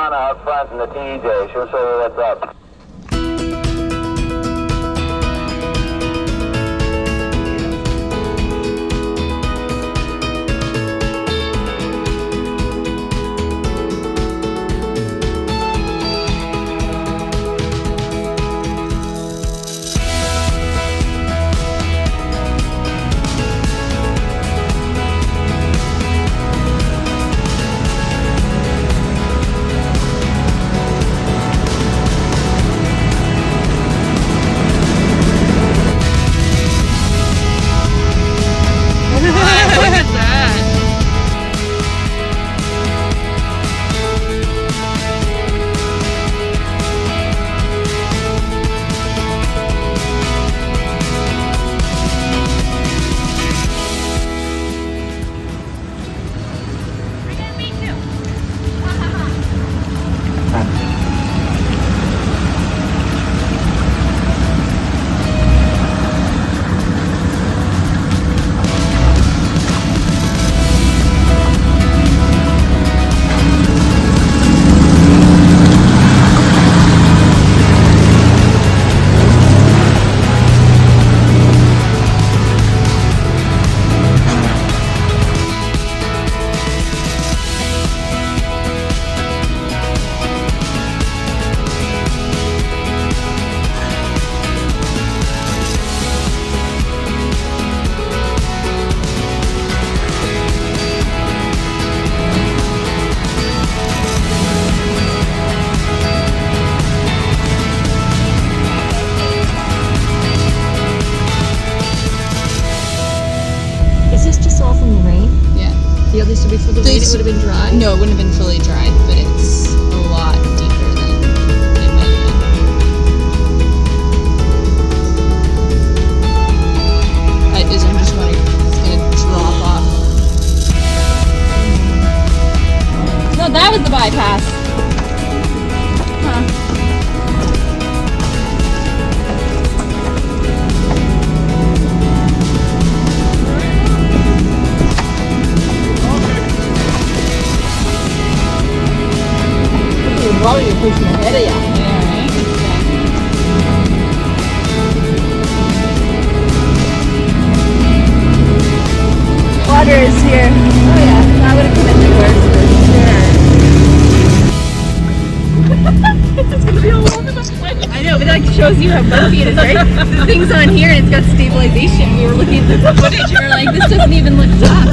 Donna up front in the TJ. She'll show you what's up. Before the rain, it would have been dry? No, it wouldn't have been fully dried, but it's a lot deeper than it might have been. I'm just wondering if it's going to drop off. No, that was the bypass. Huh. Probably you're pushing ahead of you. Yeah, right? Water is here. Oh yeah, that would have come in the worst for sure. It's gonna be all over the place. I know, but that shows you how bumpy it is, right? The thing's on here and it's got stabilization. We were looking at the footage and we were like, this doesn't even look tough.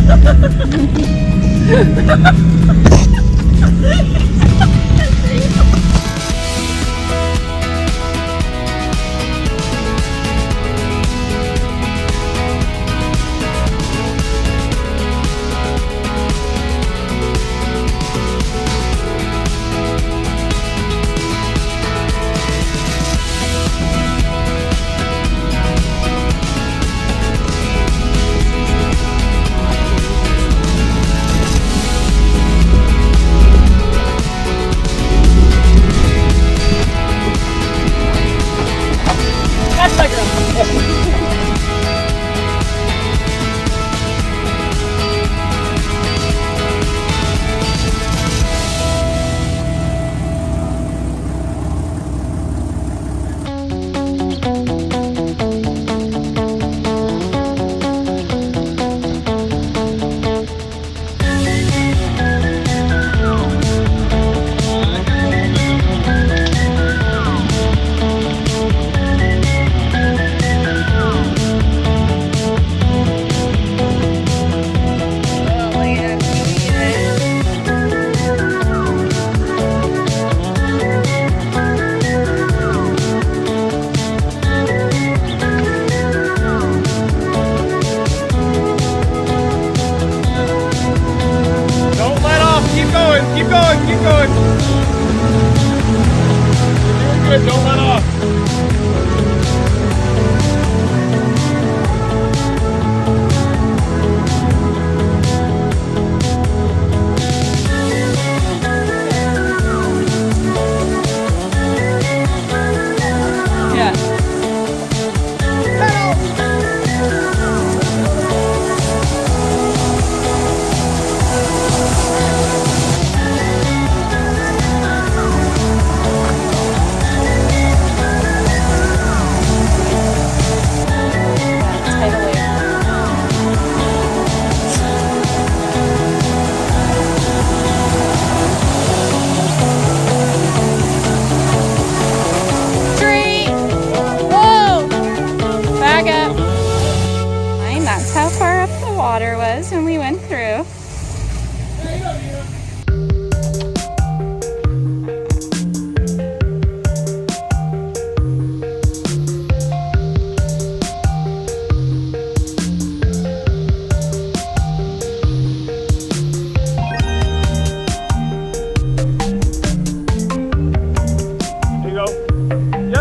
that's how far up the water was when we went through.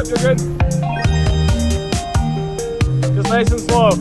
You're good. Just nice and slow.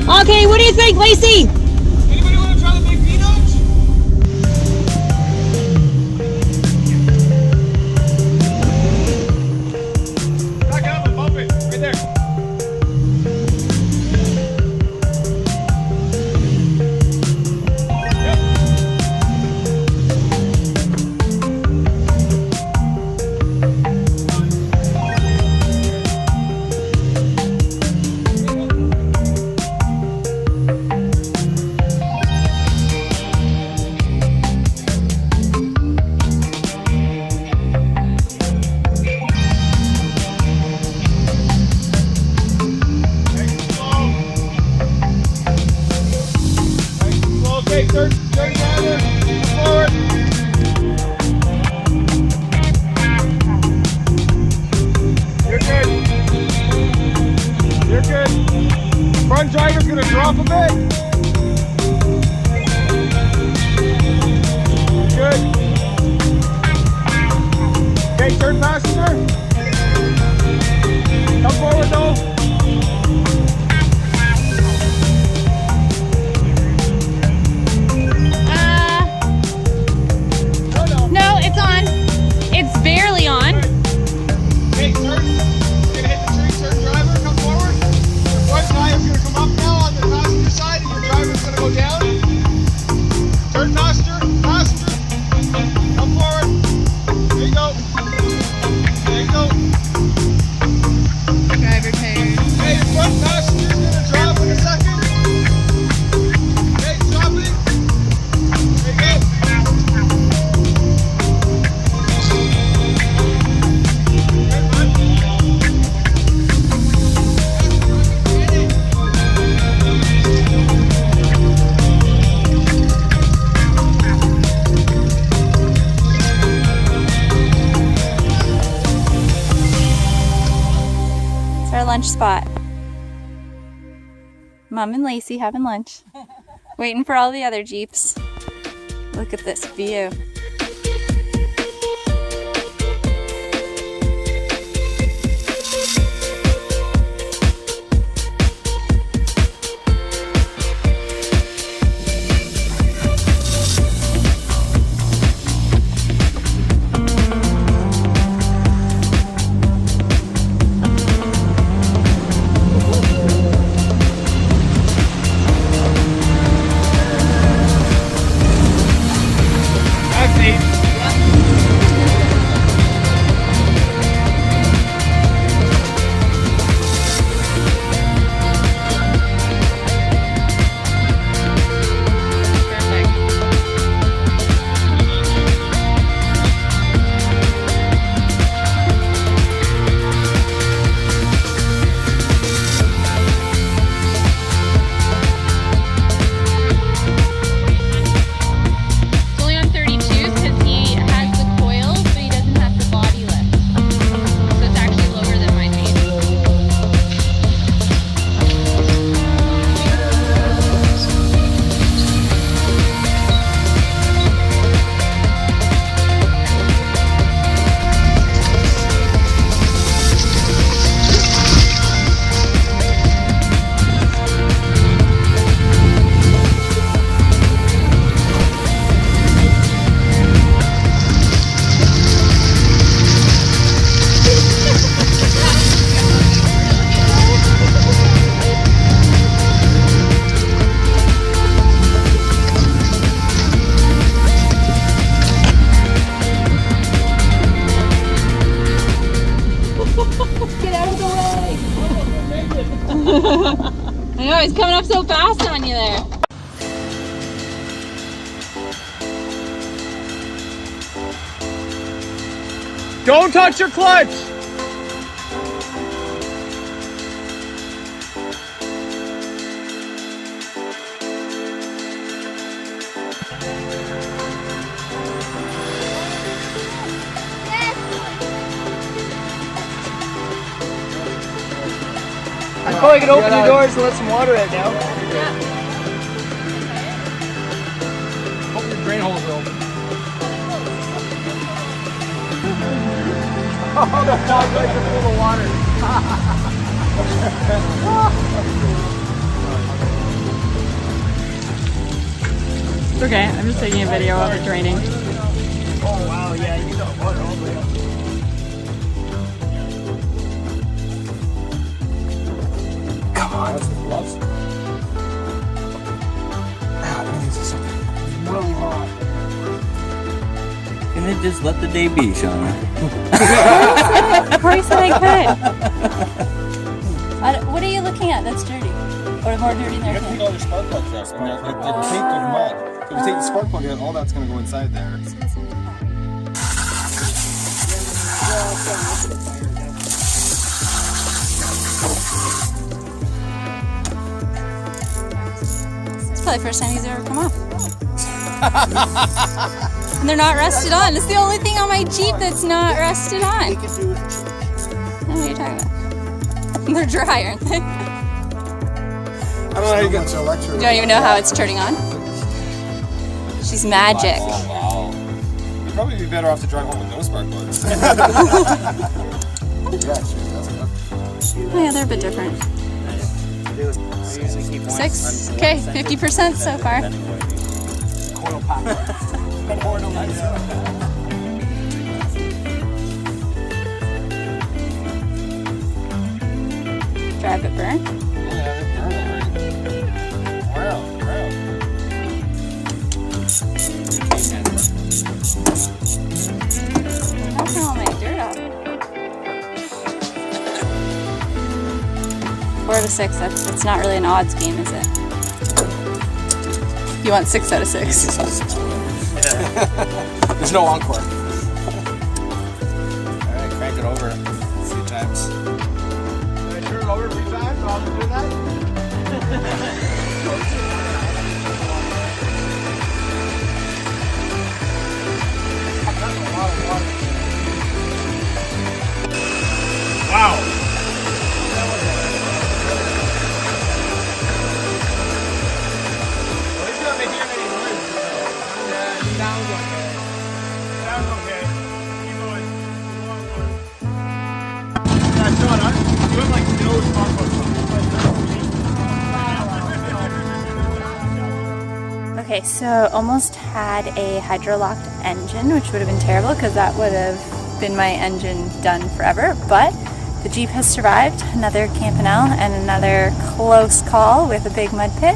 Okay, what do you think, Lacey? Anybody want to try the big peanuts? Back up and bump it. Right there. Okay, third driver, come forward. You're good. You're good. Front driver's gonna drop a bit. Good. Okay, third passenger. Come forward, though. No, it's on. It's barely on. Okay, third. You're gonna hit the tree. Third driver, come forward. Your front tire's gonna come up now on the passenger side, and your driver's gonna go down. Third passenger, come forward. There you go. There you go. Driver tired. Okay, your front passenger's gonna drop in a second. Okay, dropping. There you go. It's our lunch spot. Mom and Lacey having lunch. Waiting for all the other Jeeps. Look at this view. I know, he's coming up so fast on you there. Don't touch your clutch! I probably can open your doors and let some water in now. Yeah. Hope your drain holes are open. Oh, the dog's like a full of water. It's okay, I'm just taking a video of it draining. Oh wow, yeah, you got water all the way up. Come on. That's the gloves. This is really hot. Can they just let the day be, Shauna? Of course I could. What are you looking at? That's dirty. Or more dirty than You have to take all your spark plugs out. And the tape of mud. If you take the spark plug out, all that's going to go inside there. probably the first time these ever come off. And they're not rusted on. It's the only thing on my Jeep that's not rusted on. I don't know what you're talking about. They're dry, aren't they? I don't know how you get You don't even know how it's turning on? She's magic. Wow. You'd probably be better off to drive home with no spark plugs. Oh yeah, they're a bit different. 6? Okay, 50% so far. Drive it burn. Wow. Knocking all my dirt off. 4 out of 6. That's not really an odds game, is it? You want 6 out of 6. There's no encore. Alright, crank it over a few times. Can I turn it over 3 times while I'm doing that? Wow. Okay, so almost had a hydro-locked engine, which would have been terrible because that would have been my engine done forever, but the Jeep has survived another Campanelle and another close call with a big mud pit,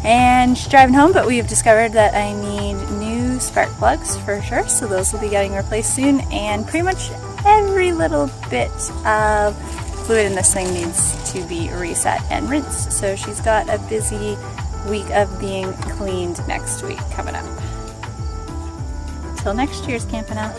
and she's driving home, but we've discovered that I need new spark plugs for sure, so those will be getting replaced soon, and pretty much every little bit of fluid in this thing needs to be reset and rinsed, so she's got a busy week of being cleaned next week coming up. Till next year's Campanelle.